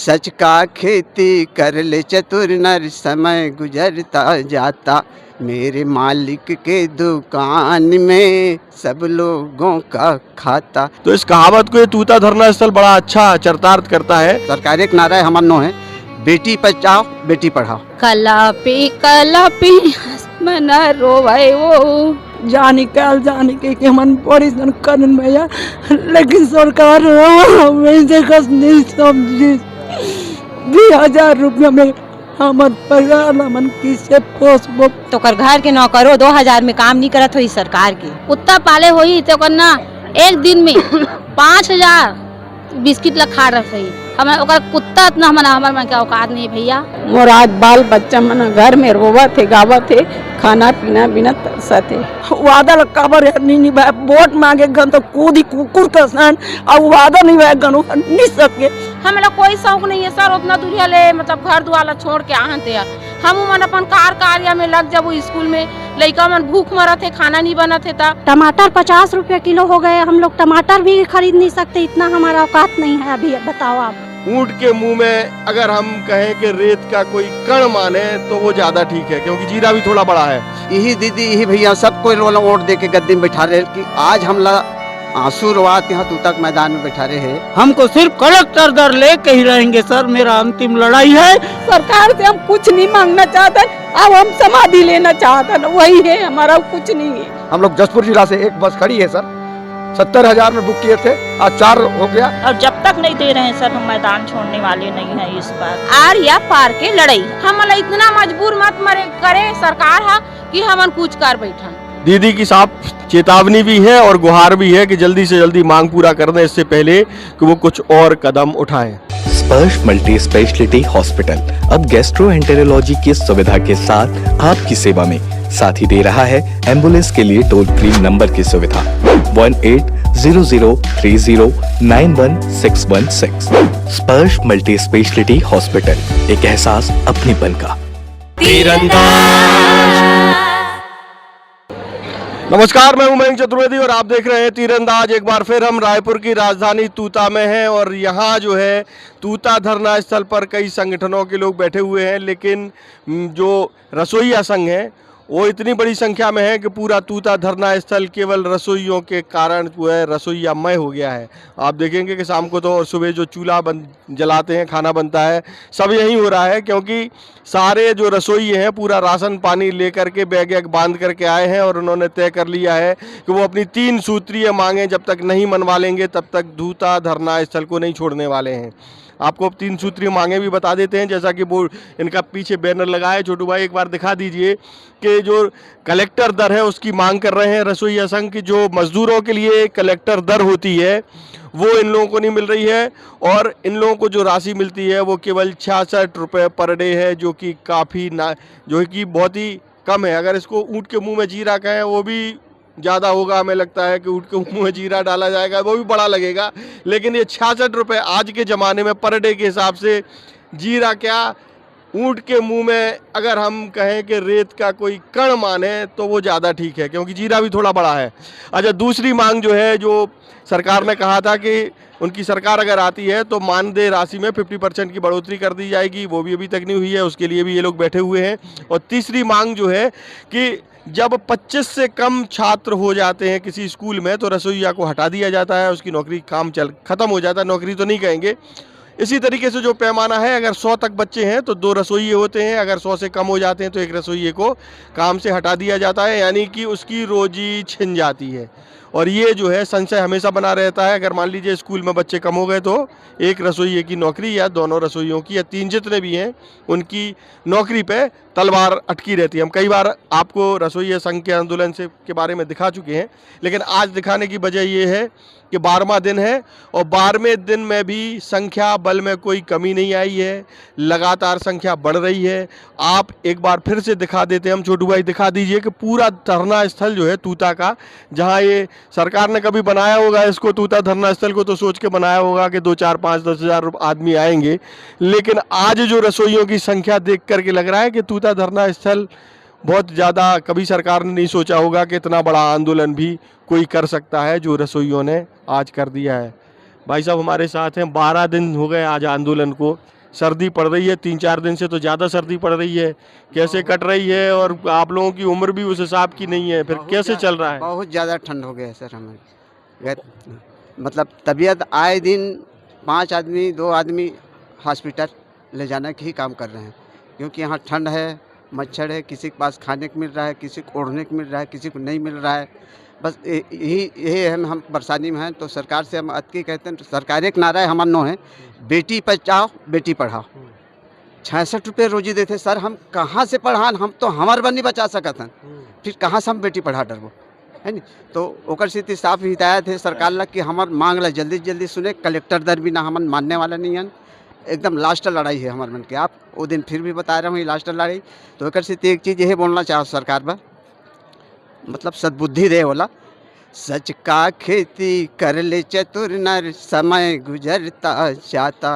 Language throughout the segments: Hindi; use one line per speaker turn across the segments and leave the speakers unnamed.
सच का खेती कर ले चतुर नर, समय गुजरता जाता, मेरे मालिक के दुकान में सब लोगों का खाता।
तो इस कहावत को ये तूता धरना स्थल बड़ा अच्छा चरितार्थ करता है।
सरकार एक नारा है हमार नो है, बेटी बचाओ बेटी पढ़ाओ।
कलापी मना रोवे वो
जानी के हमन बड़ी सन करन भैया, लेकिन सरकार वैसे कसनी समझी 2000 रुपया में हमर परिवार हमन किसे पोसबो।
तो कर घर के नौकरो 2000 में काम नहीं करत होई सरकार के। कुत्ता पाले होई तो करना एक दिन में 5000 बिस्किट ला खा रही। हमारे ओकर कुत्ता इतना हमारे मन के औकात नहीं भैया।
मोराद बाल बच्चा मन घर में रोवत थे गावत थे, खाना पीना बिना तरसा थे। वादा काबर नहीं भाई, वोट मांगे गन तो कूदी कुकुर का सान, और वादा नहीं भाई गन नहीं सके।
हमें कोई शौक नहीं है सर उतना दूरिया ले, मतलब घर दुआला छोड़ के आहते हैं। हम मन अपन कार्य में लग जब स्कूल में लड़का मन भूख मरत है, खाना नहीं बनत है।
टमाटर 50 रुपया किलो हो गए, हम लोग टमाटर भी खरीद नहीं सकते, इतना हमारा औकात नहीं है अभी। बताओ आप,
ऊंट के मुंह में अगर हम कहें कि रेत का कोई कण माने तो वो ज्यादा ठीक है, क्योंकि जीरा भी थोड़ा बड़ा है।
यही दीदी यही भैया सबको वोट दे के गद्दी में बैठा रहे कि आज हम आंसू रोआते यहाँ तूतक मैदान में बैठा रहे हैं।
हमको सिर्फ कलेक्टर दर लेके ही रहेंगे सर, मेरा अंतिम लड़ाई है। सरकार से हम कुछ नहीं मांगना चाहते, अब हम समाधि लेना चाहते हैं, वही है हमारा, कुछ नहीं है।
हम लोग जसपुर जिला से एक बस खड़ी है सर, 70,000 में बुक किए थे, आज 4 हो गया।
और जब तक नहीं दे रहे हैं सर, हम मैदान छोड़ने वाले नहीं हैं इस बार।
आर या पार के लड़ाई हम इतना मजबूर मत मरे करे सरकार है कि हम कुछ कर बैठा।
दीदी की साफ चेतावनी भी है और गुहार भी है कि जल्दी से जल्दी मांग पूरा कर दें, इससे पहले कि वो कुछ और कदम उठाएं।
स्पर्श मल्टी स्पेशलिटी हॉस्पिटल अब गैस्ट्रोएंटेरोलॉजी की सुविधा के साथ आपकी सेवा में, साथ ही दे रहा है एम्बुलेंस के लिए टोल फ्री नंबर की सुविधा 180030911616। स्पर्श मल्टी स्पेशलिटी हॉस्पिटल, एक एहसास अपनेपन का।
नमस्कार, मैं उमंग चतुर्वेदी और आप देख रहे हैं तीरंदाज। एक बार फिर हम रायपुर की राजधानी तूता में हैं और यहाँ जो है तूता धरना स्थल पर कई संगठनों के लोग बैठे हुए हैं, लेकिन जो रसोइया संघ है वो इतनी बड़ी संख्या में है कि पूरा तूता धरना स्थल केवल रसोइयों के कारण जो है रसोइयामय हो गया है। आप देखेंगे कि शाम को तो और सुबह जो चूल्हा जलाते हैं, खाना बनता है, सब यही हो रहा है, क्योंकि सारे जो रसोई हैं पूरा राशन पानी लेकर के बैग वैग बांध करके आए हैं और उन्होंने तय कर लिया है कि वो अपनी 3 सूत्रीय मांगें जब तक नहीं मनवा लेंगे तब तक तूता धरना स्थल को नहीं छोड़ने वाले हैं। आपको अब 3 सूत्रीय मांगे भी बता देते हैं, जैसा कि वो इनका पीछे बैनर लगा है। छोटू भाई एक बार दिखा दीजिए कि जो कलेक्टर दर है उसकी मांग कर रहे हैं रसोइया संघ की। जो मजदूरों के लिए कलेक्टर दर होती है वो इन लोगों को नहीं मिल रही है, और इन लोगों को जो राशि मिलती है वो केवल 66 रुपये पर डे है, जो कि जो कि बहुत ही कम है। अगर इसको ऊँट के मुँह में जीरा कहें वो भी ज़्यादा होगा, हमें लगता है कि ऊँट के मुँह में जीरा डाला जाएगा वो भी बड़ा लगेगा, लेकिन ये 66 रुपये आज के ज़माने में पर डे के हिसाब से जीरा क्या, ऊँट के मुंह में अगर हम कहें कि रेत का कोई कण माने तो वो ज़्यादा ठीक है, क्योंकि जीरा भी थोड़ा बड़ा है। अच्छा, दूसरी मांग जो है, जो सरकार ने कहा था कि उनकी सरकार अगर आती है तो मानदेय राशि में 50% की बढ़ोतरी कर दी जाएगी, वो भी अभी तक नहीं हुई है, उसके लिए भी ये लोग बैठे हुए हैं। और तीसरी मांग जो है कि जब 25 से कम छात्र हो जाते हैं किसी स्कूल में तो रसोइया को हटा दिया जाता है, उसकी नौकरी ख़त्म हो जाता है, नौकरी तो नहीं कहेंगे। इसी तरीके से जो पैमाना है, अगर 100 तक बच्चे हैं तो 2 रसोइये होते हैं, अगर 100 से कम हो जाते हैं तो 1 रसोइये को काम से हटा दिया जाता है, यानी कि उसकी रोजी छिन जाती है। और ये जो है संशय हमेशा बना रहता है, अगर मान लीजिए स्कूल में बच्चे कम हो गए तो 1 रसोइये की नौकरी या दोनों रसोइयों की या 3 जितने भी हैं उनकी नौकरी पे तलवार अटकी रहती है। हम कई बार आपको रसोइया संघ के आंदोलन के बारे में दिखा चुके हैं, लेकिन आज दिखाने की वजह ये है कि 12वां दिन है और 12वें दिन में भी संख्या बल में कोई कमी नहीं आई है, लगातार संख्या बढ़ रही है। आप एक बार फिर से दिखा देते हैं, हम छोटू भाई दिखा दीजिए कि पूरा धरना स्थल जो है तूता का, जहां ये सरकार ने कभी बनाया होगा इसको तूता धरना स्थल को तो सोच के बनाया होगा कि 2, 4, 5, 10 हज़ार आदमी आएंगे, लेकिन आज जो रसोइयों की संख्या देख करके लग रहा है कि तूता धरना स्थल बहुत ज़्यादा, कभी सरकार ने नहीं सोचा होगा कि इतना बड़ा आंदोलन भी कोई कर सकता है जो रसोइयों ने आज कर दिया है। भाई साहब हमारे साथ हैं। 12 दिन हो गए आज आंदोलन को, सर्दी पड़ रही है, 3-4 दिन से तो ज़्यादा सर्दी पड़ रही है, कैसे कट रही है? और आप लोगों की उम्र भी उस हिसाब की नहीं है, फिर कैसे चल रहा है?
बहुत ज़्यादा ठंड हो गया है सर हमें, मतलब तबीयत आए दिन 5 आदमी 2 आदमी हॉस्पिटल ले जाने के ही काम कर रहे हैं, क्योंकि यहाँ ठंड है, मच्छर है, किसी के पास खाने को मिल रहा है, किसी को ओढ़ने को मिल रहा है, किसी को नहीं मिल रहा है। बस यही हम परेशानी में हैं। तो सरकार से हम अतकी कहते हैं, तो सरकार एक नारा है हमारा नो है, बेटी बचाओ बेटी पढ़ाओ। 66 रुपये रोजी देते सर, हम कहाँ से पढ़ान? हम तो हमार बनी बचा सकत हैं, फिर कहाँ से हम बेटी पढ़ा डरबो, है नी? तो ओकर से साफ हिदायत है सरकार ला कि हमार मांग ला जल्दी से जल्दी सुने। कलेक्टर दर भी ना हमन मानने वाला नहीं है, एकदम लास्ट लड़ाई है हमारे मन के। आप वो दिन फिर भी बता रहे हूँ, ये लास्ट लड़ाई। तो एक से एक चीज़ यही बोलना चाहो सरकार पर, मतलब सद्बुद्धि दे बोला, सच का खेती कर ले चतुर नर, समय गुजरता जाता।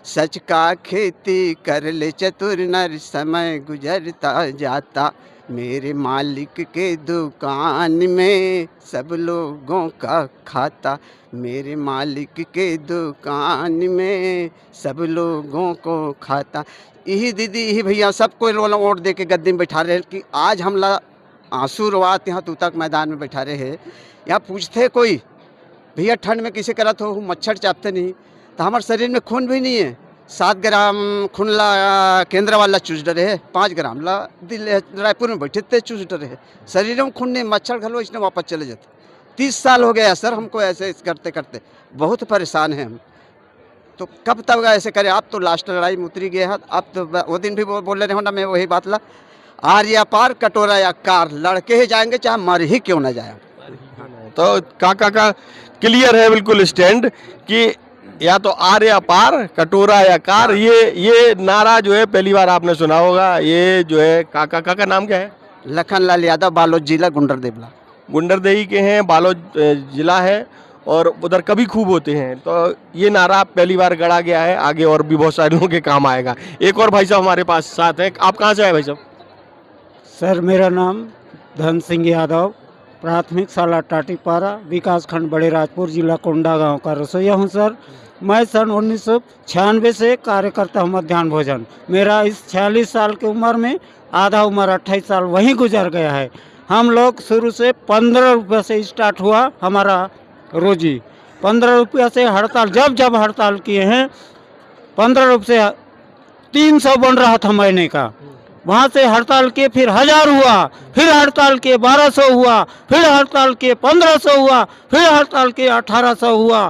सच का खेती कर ले चतुर नर, समय गुजरता जाता। मेरे मालिक के दुकान में सब लोगों का खाता। मेरे मालिक के दुकान में सब लोगों को खाता। यही दीदी यही भैया सबको वोट दे के गद्दी में बैठा रहे कि आज हमला आंसू रोआत यहाँ तूतक मैदान में बैठा रहे हैं। यहाँ पूछते कोई भैया ठंड में किसे करत हो, मच्छर चापते नहीं, तो हमारे शरीर में खून भी नहीं है। 7 ग्राम खून ला केंद्र वाला चूस डरे है, 5 ग्राम ला रायपुर में बैठे थे चूस डरे है। शरीर में खून नहीं, मच्छर घलो इसने वापस चले जाते। 30 साल हो गया सर हमको ऐसे करते करते, बहुत परेशान हैं हम। तो कब तक ऐसे करें? आप तो लास्ट लड़ाई में उतरी गए हैं। आप तो वो दिन भी बोल रहे हो ना, मैं वही बात ला, आर या पार कटोरा या कार, लड़के ही जाएंगे चाहे मर ही क्यों ना जाए।
तो काका का क्लियर है बिल्कुल स्टैंड कि या तो आर या पार, कटोरा या कार। ये नारा जो है पहली बार आपने सुना होगा। ये जो है काका नाम क्या है?
लखनलाल यादव, बालोद जिला, गुंडरदेवला।
गुंडरदेही के हैं, बालोद जिला है, और उधर कभी खूब होते हैं। तो ये नारा पहली बार गढ़ा गया है, आगे और भी बहुत सारे लोगों के काम आएगा। एक और भाई साहब हमारे पास साथ हैं। आप कहाँ से आए भाई साहब?
सर मेरा नाम धन सिंह यादव, प्राथमिक शाला टाटीपारा, विकास खंड बड़े राजपुर, जिला कोंडा गांव का रसोईया हूं सर। मैं सन 1996 से कार्य करता हूं मध्याह्न भोजन। मेरा इस 46 साल की उम्र में आधा उम्र 28 साल वहीं गुजर गया है। हम लोग शुरू से 15 रुपये से स्टार्ट हुआ हमारा रोजी। 15 रुपये से हड़ताल जब हड़ताल किए हैं, 15 रुपये से 300 बन रहा था महीने का। वहाँ से हड़ताल के फिर 1000 हुआ, फिर हड़ताल के 1200 हुआ, फिर हड़ताल के 1500 हुआ, फिर हड़ताल के 1800 हुआ,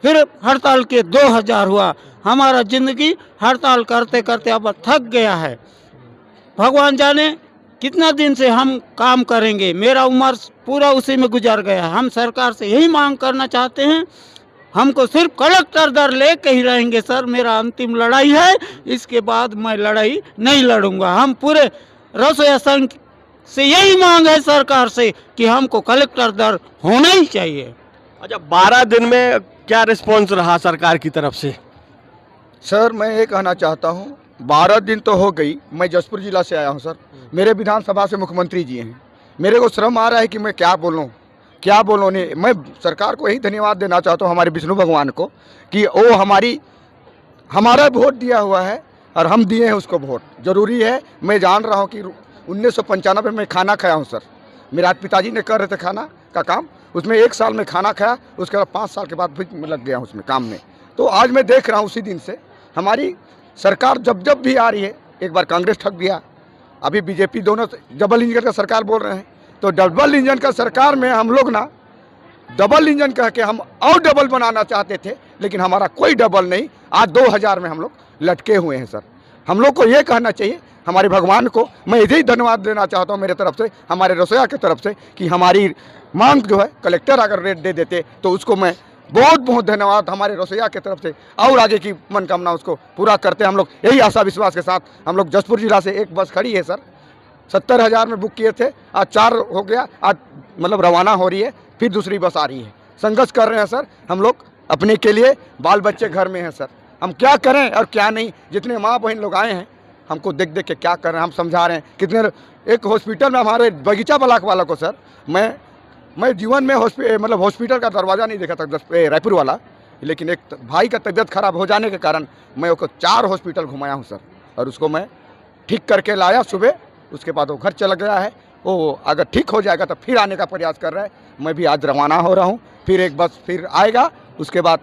फिर हड़ताल के 2000 हुआ। हमारा ज़िंदगी हड़ताल करते करते अब थक गया है। भगवान जाने कितना दिन से हम काम करेंगे। मेरा उम्र पूरा उसी में गुजर गया। हम सरकार से यही मांग करना चाहते हैं, हमको सिर्फ कलेक्टर दर ले के ही रहेंगे सर। मेरा अंतिम लड़ाई है, इसके बाद मैं लड़ाई नहीं लड़ूंगा। हम पूरे रसोईया संघ से यही मांग है सरकार से कि हमको कलेक्टर दर होना ही चाहिए।
अच्छा, 12 दिन में क्या रिस्पॉन्स रहा सरकार की तरफ से?
सर मैं ये कहना चाहता हूँ, 12 दिन तो हो गई। मैं जसपुर जिला से आया हूँ सर। मेरे विधानसभा से मुख्यमंत्री जी हैं। मेरे को शर्म आ रहा है कि मैं क्या बोलूँ नहीं। मैं सरकार को यही धन्यवाद देना चाहता हूँ, हमारे विष्णु भगवान को, कि वो हमारा वोट दिया हुआ है और हम दिए हैं उसको वोट। ज़रूरी है। मैं जान रहा हूँ कि 1995 में खाना खाया हूँ सर। मेरे पिताजी ने कर रहे थे खाना का काम, उसमें 1 साल में खाना खाया, उसके बाद 5 साल के बाद फिर लग गया उसमें काम में। तो आज मैं देख रहा हूँ उसी दिन से हमारी सरकार जब भी आ रही है, एक बार कांग्रेस ठग गया, अभी बीजेपी, दोनों डबल इंजन का सरकार बोल रहे हैं। तो डबल इंजन का सरकार में हम लोग ना डबल इंजन कह के हम और डबल बनाना चाहते थे, लेकिन हमारा कोई डबल नहीं। आज 2000 में हम लोग लटके हुए हैं सर। हम लोग को ये कहना चाहिए, हमारे भगवान को मैं यही धन्यवाद देना चाहता हूँ मेरे तरफ से, हमारे रसोईया की तरफ से, कि हमारी मांग जो है कलेक्टर अगर रेट दे देते तो उसको मैं बहुत बहुत धन्यवाद हमारे रसोईया की तरफ से, और आगे की मनकामना उसको पूरा करते हैं। हम लोग यही आशा विश्वास के साथ हम लोग जसपुर जिला से एक बस खड़ी है सर, 70,000 में बुक किए थे, आज 4 हो गया, आज मतलब रवाना हो रही है, फिर दूसरी बस आ रही है। संघर्ष कर रहे हैं सर हम लोग अपने के लिए, बाल बच्चे घर में हैं सर। हम क्या करें और क्या नहीं। जितने माँ बहन लोग आए हैं हमको देख देख के क्या कर रहे हैं, हम समझा रहे हैं। कितने एक हॉस्पिटल में हमारे बगीचा ब्लॉक वाला को सर, मैं जीवन में हॉस्पिटल का दरवाज़ा नहीं देखा था रायपुर वाला। लेकिन एक भाई का तबीयत खराब हो जाने के कारण मैं उसको 4 हॉस्पिटल घुमाया हूँ सर, और उसको मैं ठीक करके लाया सुबह। उसके बाद वो घर चला गया है। वो अगर ठीक हो जाएगा तो फिर आने का प्रयास कर रहा है। मैं भी आज रवाना हो रहा हूँ, फिर एक बस फिर आएगा। उसके बाद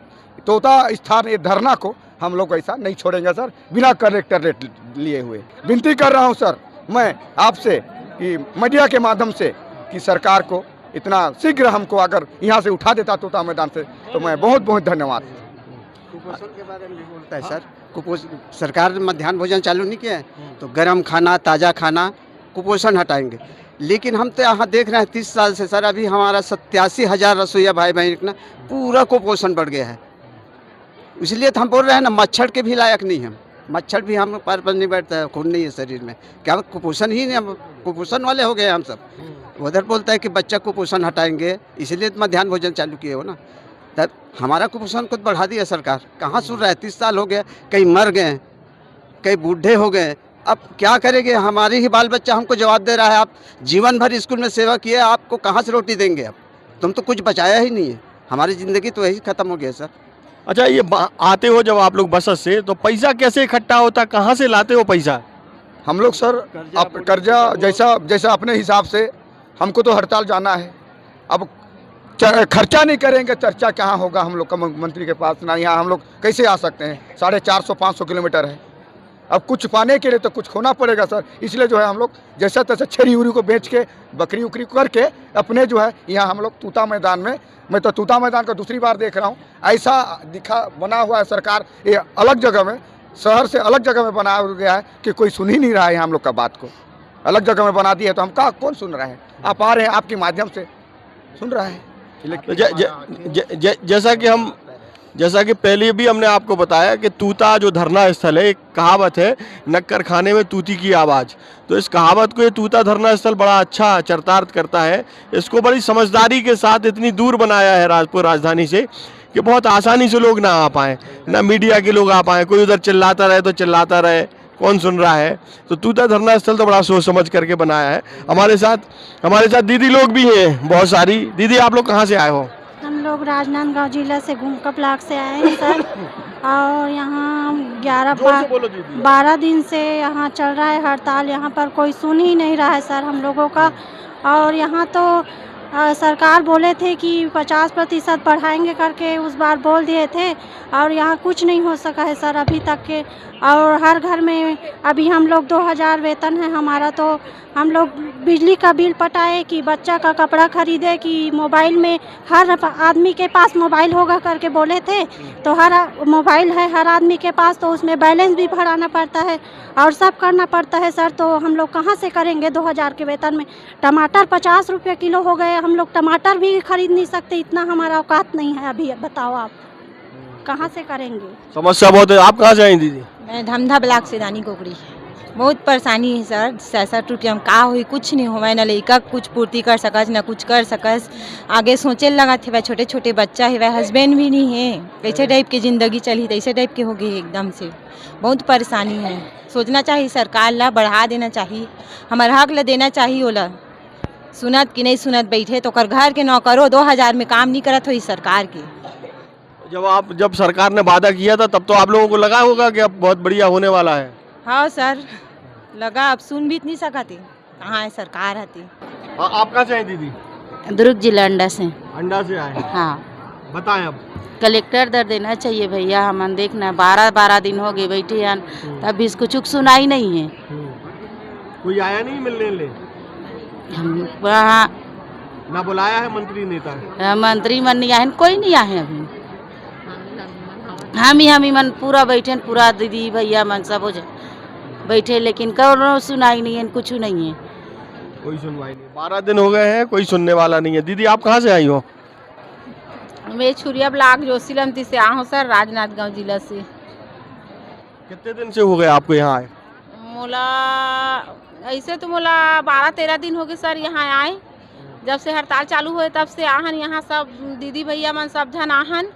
तोता स्थान ये धरना को हम लोग ऐसा नहीं छोड़ेंगे सर, बिना कलेक्टर रेट लिए हुए। विनती कर रहा हूँ सर मैं आपसे कि मीडिया के माध्यम से कि सरकार को इतना शीघ्र हमको अगर यहाँ से उठा देता तोता मैदान से तो मैं बहुत बहुत धन्यवाद।
कुपोषण के बारे में भी बोलता है सर। कुपोषण सरकार ने मध्याह्न भोजन चालू नहीं किया है, तो गर्म खाना, ताज़ा खाना, कुपोषण हटाएंगे। लेकिन हम तो यहाँ देख रहे हैं 30 साल से सर, अभी हमारा 87,000 रसोईया भाई बहन ना पूरा कुपोषण बढ़ गया है। इसलिए तो हम बोल रहे हैं ना, मच्छर के भी लायक नहीं हम। मच्छर भी हम पैर पर नहीं बैठता है, खून नहीं है शरीर में, क्या कुपोषण ही नहीं, हम कुपोषण वाले हो गए हम सब। उधर बोलता है कि बच्चा कुपोषण हटाएंगे, इसलिए तो मध्याह्न भोजन चालू किए हो ना। तब हमारा कुपोषण खुद बढ़ा दिया सरकार, कहाँ सुन रहा है। 30 साल हो गया, कई मर गए, कई बूढ़े हो गए, अब क्या करेंगे। हमारे ही बाल बच्चा हमको जवाब दे रहा है, आप जीवन भर स्कूल में सेवा किए, आपको कहाँ से रोटी देंगे। अब तुम तो कुछ बचाया ही नहीं है, हमारी ज़िंदगी तो यही ख़त्म हो गया सर।
अच्छा, ये आते हो जब आप लोग बस से, तो पैसा कैसे इकट्ठा होता, कहाँ से लाते हो पैसा?
हम लोग सर कर्जा जैसा अपने हिसाब से, हमको तो हड़ताल जाना है। अब खर्चा नहीं करेंगे, चर्चा कहाँ होगा हम लोग का मंत्री के पास ना। यहाँ हम लोग कैसे आ सकते हैं, 450-500 किलोमीटर है। अब कुछ पाने के लिए तो कुछ खोना पड़ेगा सर। इसलिए जो है हम लोग जैसा तैसा छरी उरी को बेच के, बकरी उकरी करके अपने जो है यहाँ हम लोग तूता मैदान में, मैं तो तूता मैदान को दूसरी बार देख रहा हूँ। ऐसा बना हुआ है सरकार, ये अलग जगह में, शहर से अलग जगह में बना गया है कि कोई सुन ही नहीं रहा है हम लोग का बात को। अलग जगह में बना दिया तो हम कौन सुन रहे हैं। आप आ रहे हैं, आपके माध्यम से सुन रहा है।
जैसा कि पहले भी हमने आपको बताया कि तूता जो धरना स्थल है, एक कहावत है, नक्कर खाने में तूती की आवाज़। तो इस कहावत को ये तूता धरना स्थल बड़ा अच्छा चरितार्थ करता है। इसको बड़ी समझदारी के साथ इतनी दूर बनाया है राजपुर राजधानी से कि बहुत आसानी से लोग ना आ पाएँ, ना मीडिया के लोग आ पाएँ। कोई उधर चिल्लाता रहे तो चिल्लाता रहे, कौन सुन रहा है। तो तूता धरना स्थल तो बड़ा सोच समझ करके बनाया है। हमारे साथ दीदी लोग भी हैं बहुत सारी। दीदी, आप लोग कहाँ से आए हो?
हम लोग राजनांदगांव जिला से घूमका ब्लॉक से आए हैं सर। और यहाँ 12 दिन से यहाँ चल रहा है हड़ताल। यहाँ पर कोई सुन ही नहीं रहा है सर हम लोगों का। और यहाँ तो सरकार बोले थे कि 50% बढ़ाएंगे करके, उस बार बोल दिए थे, और यहाँ कुछ नहीं हो सका है सर अभी तक के। और हर घर में अभी हम लोग 2000 वेतन है हमारा, तो हम लोग बिजली का बिल पटाए कि बच्चा का कपड़ा खरीदे कि मोबाइल में, हर आदमी के पास मोबाइल होगा करके बोले थे। तो हर मोबाइल है हर आदमी के पास, तो उसमें बैलेंस भी भराना पड़ता है और सब करना पड़ता है सर। तो हम लोग कहाँ से करेंगे 2000 के वेतन में। टमाटर 50 रुपये किलो हो गए, हम लोग टमाटर भी खरीद नहीं सकते, इतना हमारा औकात नहीं है अभी। बताओ आप कहाँ से करेंगे।
समस्या बहुत है। आप कहाँ से आई दीदी?
मैं धमधा ब्लॉक से दानी कोकड़ी। बहुत परेशानी है सर, पैसा टूट हम का हुई, कुछ नहीं हुआ ना। लड़का कुछ पूर्ति कर सकस ना कुछ कर सकस। आगे सोचे लगा थे वह छोटे छोटे बच्चा है, वह हस्बैंड भी नहीं है। कैसे टाइप की ज़िंदगी चली, तैसे टाइप की हो गई एकदम से। बहुत परेशानी है। सोचना चाहिए सरकार ला बढ़ा देना चाहिए, हमारा हक ला देना चाहिए। ओला सुनत कि नहीं सुनत बैठे तो कर घर के नौकरो 2000 में काम नहीं करत हुई सरकार के।
जब सरकार ने वादा किया था तब तो आप लोगों को लगा होगा कि अब बहुत बढ़िया होने वाला है।
हाँ सर लगा, अब सुन भी नहीं सकती, कहाँ है सरकार आती।
आप कहाँ से हैं दीदी?
दुर्ग जिला अंडा से।
अंडा से आए?
हाँ
बताएं। अब
कलेक्टर दर देना चाहिए भैया, हम देखना 12 दिन हो गए बैठे हैं, तब भी इसको चुक सुनाई नहीं है।
कोई आया नहीं मिलने ले?
वहाँ
ना बुलाया है मंत्री नेता?
मंत्री मन नहीं आए, कोई नहीं आए अभी। हम ही मन पूरा बैठे, पूरा दीदी भैया मन सब हो बैठे, लेकिन कौनो सुनाई नहीं है, कुछ नहीं है,
कोई सुनवाई नहीं। 12 दिन हो गए हैं, कोई सुनने वाला नहीं है। दीदी, आप कहाँ से आई हो?
मैं छुरिया ब्लॉक जोशीलमती से आया हूँ सर, राजनांदगांव जिला से।
कितने दिन से हो गए आपको यहाँ आए?
मोला ऐसे तो मोला 12-13 दिन हो गए सर यहाँ आए। जब से हड़ताल चालू हुए तब से आहन यहाँ सब दीदी भैया मन सब जन आहन।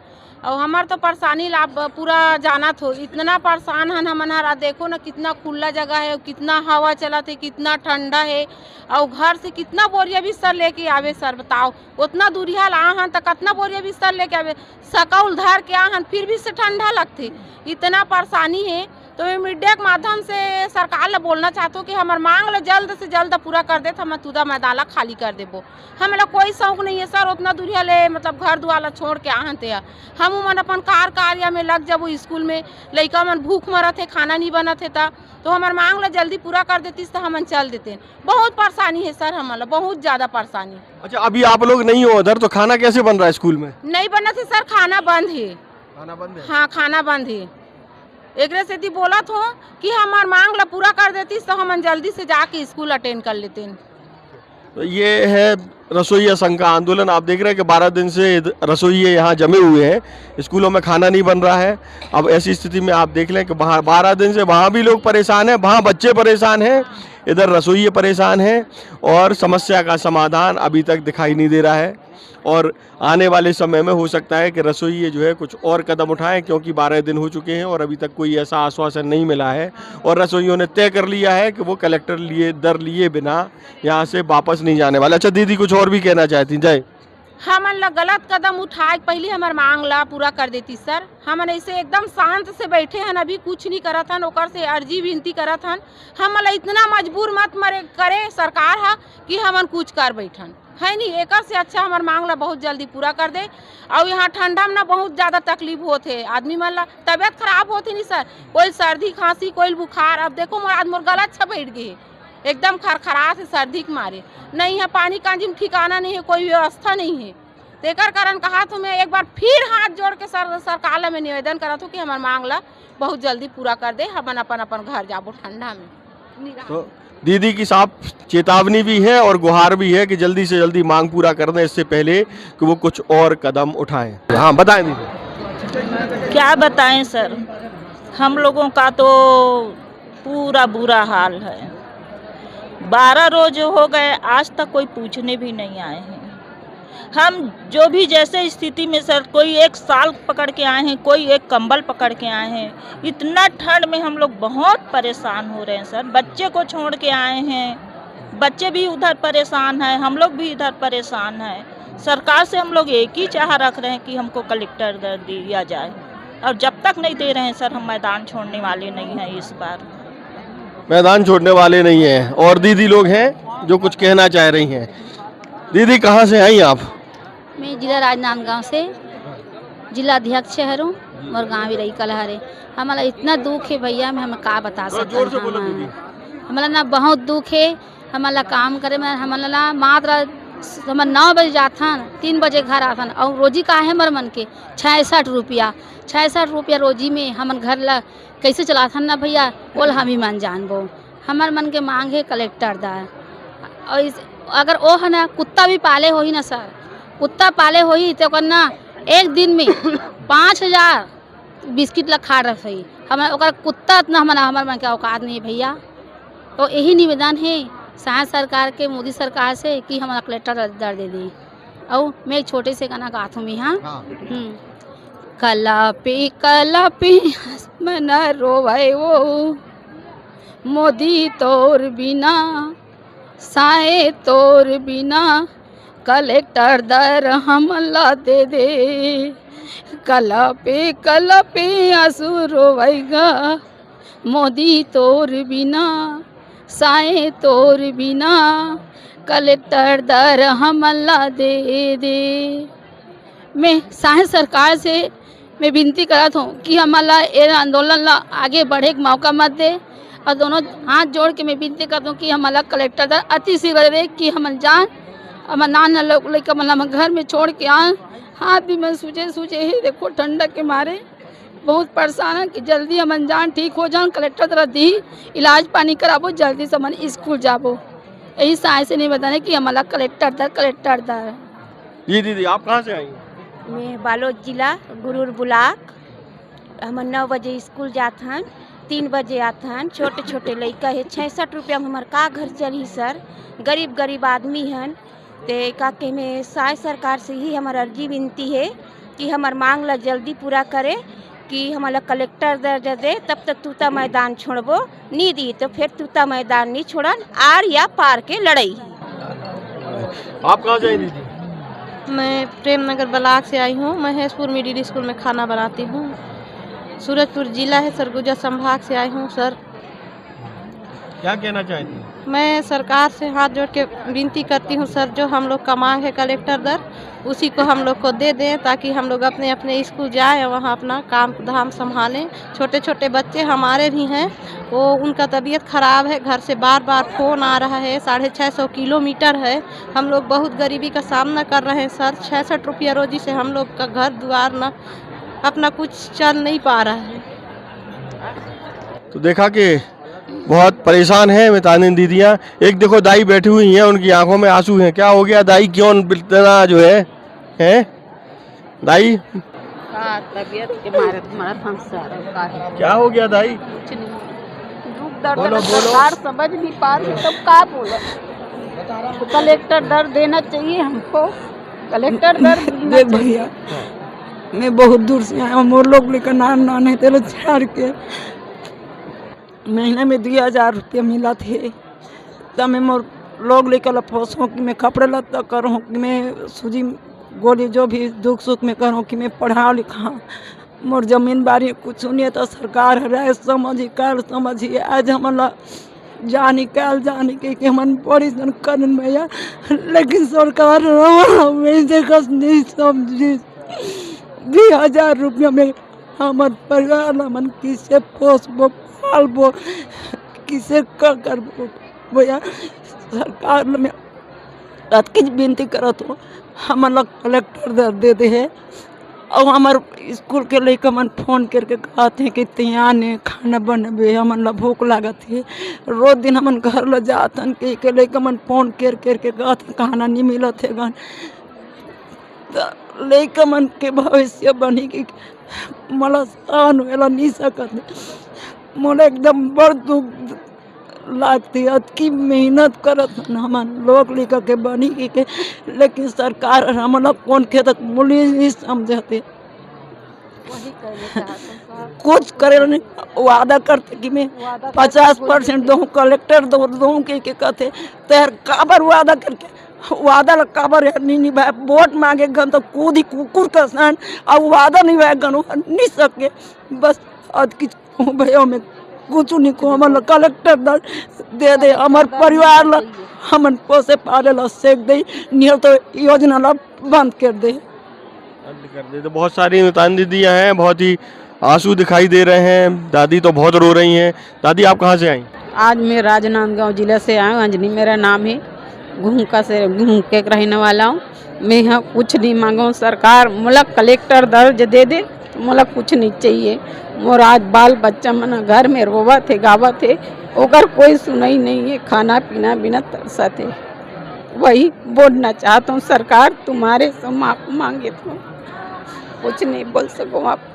और हमार तो परेशानी लाभ पूरा जाना थो इतना परेशान हन हमन हरा देखो ना कितना खुला जगह है, कितना हवा चलत है, कितना ठंडा है और घर से कितना बोरिया बिस्तर लेके आवे सर बताओ। उतना दूरिया ला हन तो कितना बोरिया बिस्तर लेके आवे, सकौल धर के आहन फिर भी से ठंडा लगती, इतना परेशानी है। तो मैं मीडिया के माध्यम से सरकार ला बोलना चाहता हूँ कि हमार मांग ला जल्द से जल्द पूरा कर दे, हम तुदा मैदान ला खाली कर देबो। हमें कोई शौक नहीं है सर उतना दूरिया ले मतलब घर दुआला छोड़ के आहन ते हम मन अपन कार्य में लग जाबो। स्कूल में लड़का मन भूख मरत है, खाना नहीं बनत है तो हमार मांग ला जल्दी पूरा कर देती तो हम चल देते। बहुत परेशानी है सर, हमारा बहुत ज़्यादा परेशानी।
अच्छा, अभी आप लोग नहीं हो उधर तो खाना कैसे बन रहा है स्कूल में?
नहीं बनत है सर, खाना बंद है।
खाना बंद है?
हाँ खाना बंद है। एक से बोला था कि हमार मांग ला पूरा कर देती तो हम जल्दी से जाके स्कूल अटेंड कर लेते हैं।
तो ये है रसोइया संघ का आंदोलन। आप देख रहे हैं कि 12 दिन से रसोइये यहाँ जमे हुए हैं, स्कूलों में खाना नहीं बन रहा है। अब ऐसी स्थिति में आप देख लें कि 12 दिन से वहाँ भी लोग परेशान हैं, वहाँ बच्चे परेशान हैं, इधर रसोइये परेशान हैं और समस्या का समाधान अभी तक दिखाई नहीं दे रहा है। और आने वाले समय में हो सकता है कि रसोइये जो है कुछ और कदम उठाएं, क्योंकि 12 दिन हो चुके हैं और अभी तक कोई ऐसा आश्वासन नहीं मिला है और रसोइयों ने तय कर लिया है कि वो कलेक्टर दर लिए बिना यहाँ से वापस नहीं जाने वाले। अच्छा दीदी, कुछ और भी कहना चाहती? जय।
हमन ला गलत कदम उठाए पहले हमार मांग ला पूरा कर देती सर। हमन ऐसे एकदम शांत से बैठे हैं, अभी कुछ नहीं करत हन, ओकर से अर्जी विनती करत हन। हमन ला इतना मजबूर मत मरे करे सरकार हा कि हमन कुछ कर बैठन है नहीं। एक से अच्छा हमार मांग ला बहुत जल्दी पूरा कर दे। और यहाँ ठंडा में ना बहुत ज़्यादा तकलीफ होते, आदमी मन ला तबियत खराब होती नहीं सर, कोई सर्दी खांसी कोई बुखार। अब देखो मोर गला अच्छा बैठ गई एकदम खरखराट है सर्दी के मारे, नहीं है पानी कांजी में ठिकाना नहीं है, कोई व्यवस्था नहीं है। तेकर कारण कहा तो मैं एक बार फिर हाथ जोड़ के सरकार में निवेदन करा था कि हमार मांग ला बहुत जल्दी पूरा कर दे, हम अपन घर जाबो ठंडा में।
तो दीदी की साफ चेतावनी भी है और गुहार भी है कि जल्दी से जल्दी मांग पूरा कर दें, इससे पहले कि वो कुछ और कदम उठाएं। हाँ बताएं दीदी।
क्या बताएं सर, हम लोगों का तो पूरा बुरा हाल है। 12 रोज हो गए, आज तक कोई पूछने भी नहीं आए हैं। हम जो भी जैसे स्थिति में सर, कोई एक साल पकड़ के आए हैं, कोई एक कंबल पकड़ के आए हैं। इतना ठंड में हम लोग बहुत परेशान हो रहे हैं सर। बच्चे को छोड़ के आए हैं, बच्चे भी उधर परेशान हैं, हम लोग भी इधर परेशान हैं। सरकार से हम लोग एक ही चाह रख रहे हैं कि हमको कलेक्टर दर दिया जाए, और जब तक नहीं दे रहे हैं सर हम मैदान छोड़ने वाले नहीं हैं। इस बार
मैदान छोड़ने वाले नहीं हैं। और दीदी लोग हैं जो कुछ कहना चाह रही हैं। दीदी कहाँ से आई आप?
मैं जिला राजनांदगांव से जिला अध्यक्ष हूँ, मोर गाँव भी रही कलहरे। हमारा इतना दुख है भैया, मैं हम का बता सकते हैं। हमारा ना बहुत दुख है, हमारा काम करे में हमारा ना मात्र हमारे 9 बजे जाथन, 3 बजे घर आथन। और रोजी का है हमारे मन के 66 रुपया, 66 रुपया रोजी में हमन घर ला कैसे चलाथन ना भैया, बोल हम ही मान जानबो। हमारे मन के मांग है कलेक्टर दार। और अगर वो है ना कुत्ता भी पाले हो ही ना सर, कुत्ता पाले हो ही तो करना एक दिन में 5000 बिस्किट ला खा रही हमारे कुत्ता इतना हमारे मन के औकात नहीं है भैया। तो यही निवेदन है शायद सरकार के, मोदी सरकार से कि हमारा कलेक्टर दर दे दी। और मैं एक छोटे से गाना गाता हूँ यहाँ। कलापी मन रोवे वो मोदी तोर बिना, साए तोर बिना कलेक्टर दर हमला दे दे। कलापे आंसू रोवेगा मोदी तोर बिना, साए तोर बिना कलेक्टर दर हमला दे दे। मैं साहे सरकार से मैं विनती करत हूँ कि हमारा ये आंदोलन ला आगे बढ़े का मौका मत दे। और दोनों हाथ जोड़ के मैं विनती करता हूँ कि हमारा कलेक्टर दर अति शीघ्र दे कि हम जान हमारे नाना लोग लेकर मतलब घर में छोड़ के आए। हाथ भी मैं सूझे ही देखो ठंडक के मारे बहुत परेशान है कि जल्दी हम जान ठीक हो जाए, कलेक्टर तरह दी इलाज पानी कराबो, जल्दी से मन स्कूल जाबो। यही साय से नहीं बताने कि हमारा कलेक्टर दर।
जी दीदी, आप कहाँ से आई?
मैं बालोद जिला गुरूर बुलाक। हम 9 बजे स्कूल जाते हैं, 3 बजे आते हैं। छोटे छोटे लड़का है, 66 रुपया में हमारे का घर चली सर। गरीब आदमी हैं ते का के में साय सरकार से ही हमारा अर्जी विनती है कि हमार मांग ला जल्दी पूरा करे कि हमारा कलेक्टर दर्जा दे, तब तक तूता मैदान छोड़बो, नहीं दी तो फिर तूता मैदान नहीं छोड़न, आर या पार के लड़ाई।
आप कहाँ से आई दीदी?
मैं प्रेम नगर ब्लॉक से आई हूँ। महेशपुर मिडिल स्कूल में खाना बनाती हूँ। सूरजपुर जिला है, सरगुजा संभाग से आई हूँ। सर
क्या कहना चाहती हैं?
मैं सरकार से हाथ जोड़ के विनती करती हूँ सर, जो हम लोग का मांग है कलेक्टर दर, उसी को हम लोग को दे दें, ताकि हम लोग अपने अपने स्कूल जाएं और वहाँ अपना काम धाम संभालें। छोटे छोटे बच्चे हमारे भी हैं, वो उनका तबीयत ख़राब है, घर से बार बार फ़ोन आ रहा है। 650 किलोमीटर है, हम लोग बहुत गरीबी का सामना कर रहे हैं सर। 66 रुपया रोजी से हम लोग का घर द्वार न अपना कुछ चल नहीं पा रहा है।
तो देखा कि बहुत परेशान है मितानिन दीदियाँ। एक देखो दाई बैठी हुई हैं, उनकी आंखों में आंसू हैं। क्या हो गया दाई, क्यों इतना जो है दाई?
तबीयत के मारे तुम्हारा
क्या हो गया दाई?
कुछ नहीं, दुख दर्द
बोलो, बोलो।
सरकार समझ नहीं पा रही, तब क्या बोलो? तो कलेक्टर दर देना चाहिए हमको, कलेक्टर दर
देख भैया, मैं बहुत दूर से आया हूँ। मोर लोग लेकर नाने तेरे छाड़ के महीने में 2000 रुपये मिला थे। तब मैं मोर लोग लेकर फंसूँ कि मैं कपड़े लत्ता करूँ, कि मैं सूजी गोली जो भी दुख सुख में करूँ, कि मैं पढ़ा लिखा। मोर जमीन बाड़ी कुछ सुनिए तो सरकार है समझी कर समझिए। आज हमारा जानी कल जानी के मन परिश्रम करन भैया, लेकिन सरकार नहीं समझी। 2000 रुपया में हमार परिवार मन किसे पोसबो पालबो, किसे करबो भैया। सरकार में की विनती करत हो, हमारा कलेक्टर दे दे है। और हमारे स्कूल के लड़का मन फोन करके कहते हैं कि तैयार ने खाना बनबे, हमारा भूख लागत है। रोज दिन हमन घर ल जातन के लड़का मन फोन करके कहते खाना नहीं मिलत है। लड़का मन के भविष्य बनी कि मला सहन वेला नहीं सकत। मोला एकदम बड़ दुख लागती है कि मेहनत करत हमार लोग लिखा के बनी के, लेकिन सरकार हमारा कौन के तक मूल्य नहीं समझते। कुछ करे नहीं, वादा करते कि मैं 50% दूँ, कलेक्टर दूँ के कहते तैयार काबर वादा करके वादा काबर नहीं निभाए। वोट मांगे गन तो कूदी कुकुर का सान, और वादा निभाए गन नहीं सके। बस आज की भैया में कुछ नहीं को, हमारा कलेक्टर दे दे, हमार परिवार ला हमन पोसे पाले ला सेक दे, नहीं तो योजना ला बंद कर दे।
तो बहुत सारी मितान दीदियाँ हैं, बहुत ही आंसू दिखाई दे रहे हैं। दादी तो बहुत रो रही हैं। दादी आप कहाँ से आई?
आज मैं राजनांदगांव जिले से आई हूँ। अंजनी मेरा नाम है, घूमका से घूम के रहने वाला हूँ। मैं यहाँ कुछ नहीं मांगूँ, सरकार मोला कलेक्टर दर्ज दे दे, मोला कुछ नहीं चाहिए। मोर आज बाल बच्चा मन घर में रोवा थे गावा थे, ओकर कोई सुनाई नहीं है। खाना पीना बिना तरसा थे। वही बोलना चाहता हूँ, सरकार तुम्हारे से माफ मांगे तो कुछ नहीं बोल सको आप।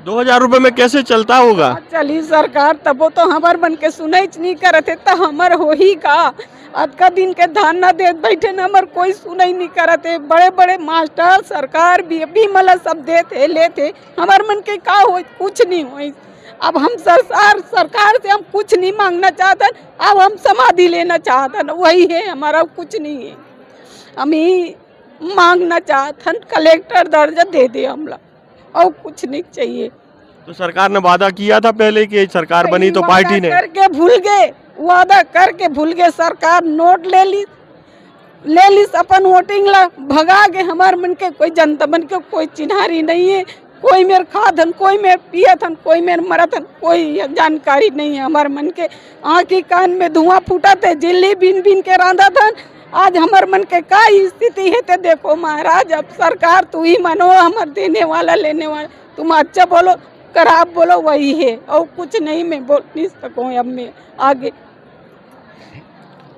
2000 रुपए में कैसे चलता होगा?
चली सरकार, तब तो हमार बन के सुनाई नहीं करते, तो हमार हो ही का। आज का दिन के धान न दे बैठे न, हमार कोई सुनाई नहीं करते। बड़े बड़े मास्टर सरकार भी मला सब देते लेते, हमार मन के का हो, कुछ नहीं हो। अब हम सरकार से हम कुछ नहीं मांगना चाहते, अब हम समाधि लेना चाहते, वही है हमारा, कुछ नहीं है। हम ही मांगना चाहते कलेक्टर दर्जा दे दे हमला, और कुछ नहीं चाहिए।
तो सरकार ने वादा किया था पहले कि सरकार बनी तो पार्टी ने
करके भूल गए, वादा करके भूल गए। सरकार नोट ले ली अपन वोटिंग ला भगा गए। हमार मन के कोई जनता मन के कोई चिन्हारी नहीं है। कोई मेरे खाधन, कोई मेरे पियथन, कोई मेरे मरथन, कोई जानकारी नहीं है। हमार मन के आँखी कान में धुआं फूटा थे, जिल्ली बिन बिन के रांधा था। आज हमार मन के का स्थिति है, ते देखो महाराज। अब सरकार तू ही मानो, हमार देने वाला लेने वाला। तुम अच्छा बोलो खराब बोलो, वही है, और कुछ नहीं। मैं बोल नहीं सकूँ अब मैं आगे।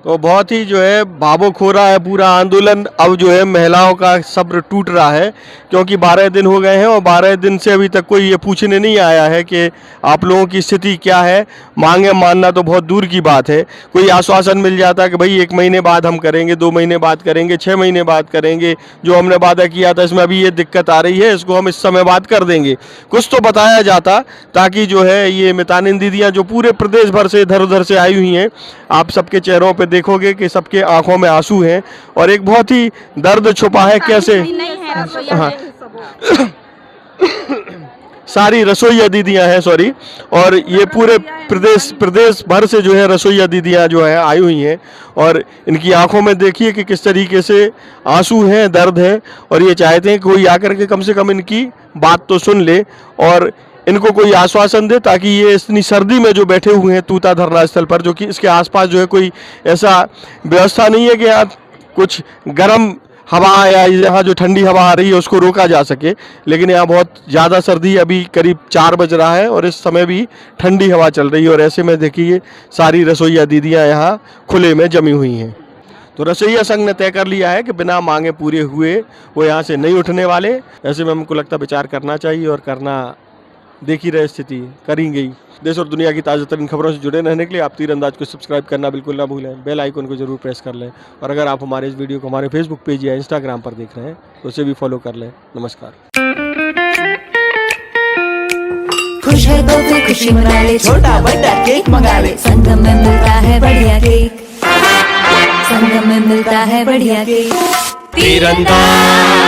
तो बहुत ही जो है भावुक हो रहा है पूरा आंदोलन। अब जो है महिलाओं का सब्र टूट रहा है, क्योंकि 12 दिन हो गए हैं और 12 दिन से अभी तक कोई ये पूछने नहीं आया है कि आप लोगों की स्थिति क्या है। मांगे मानना तो बहुत दूर की बात है। कोई आश्वासन मिल जाता कि भाई 1 महीने बाद हम करेंगे, 2 महीने बाद करेंगे, 6 महीने बाद करेंगे, जो हमने वादा किया था इसमें अभी ये दिक्कत आ रही है, इसको हम इस समय बाद कर देंगे। कुछ तो बताया जाता ताकि जो है ये मितानिन दीदियाँ जो पूरे प्रदेश भर से इधर उधर से आई हुई हैं, आप सबके चेहरों पे देखोगे कि सबके आंखों में आंसू हैं और एक बहुत ही दर्द छुपा है। कैसे हाँ सारी रसोइया दीदियां हैं, सॉरी, और ये पूरे प्रदेश भर से जो है रसोइया दीदियां जो है आई हुई हैं और इनकी आंखों में देखिए कि किस तरीके से आंसू हैं, दर्द है और ये चाहते हैं कोई आकर के कम से कम इनकी बात तो सुन ले और इनको कोई आश्वासन दे, ताकि ये इतनी सर्दी में जो बैठे हुए हैं तूता धरना स्थल पर, जो कि इसके आसपास जो है कोई ऐसा व्यवस्था नहीं है कि यहाँ कुछ गर्म हवा या यहाँ जो ठंडी हवा आ रही है उसको रोका जा सके, लेकिन यहाँ बहुत ज़्यादा सर्दी, अभी करीब 4 बज रहा है और इस समय भी ठंडी हवा चल रही है और ऐसे में देखिए सारी रसोइया दीदियाँ यहाँ खुले में जमी हुई हैं। तो रसोइया संघ ने तय कर लिया है कि बिना मांगे पूरे हुए वो यहाँ से नहीं उठने वाले। ऐसे में हमको लगता विचार करना चाहिए और करना, देखी रहे स्थिति करी गई। देश और दुनिया की ताज़ा तरीन खबरों से जुड़े रहने के लिए आप तीरंदाज को सब्सक्राइब करना बिल्कुल ना भूलें, बेल आइकन को जरूर प्रेस कर लें और अगर आप हमारे इस वीडियो को हमारे फेसबुक पेज या इंस्टाग्राम पर देख रहे हैं तो उसे भी फॉलो कर लें। नमस्कार।
खुश है तो फिर खुशी मना ले, छोटा बड़ा केक मंगा ले, संगम में मिलता है बढ़िया केक, संगम में मिलता है बढ़िया केक। तीरंदाज।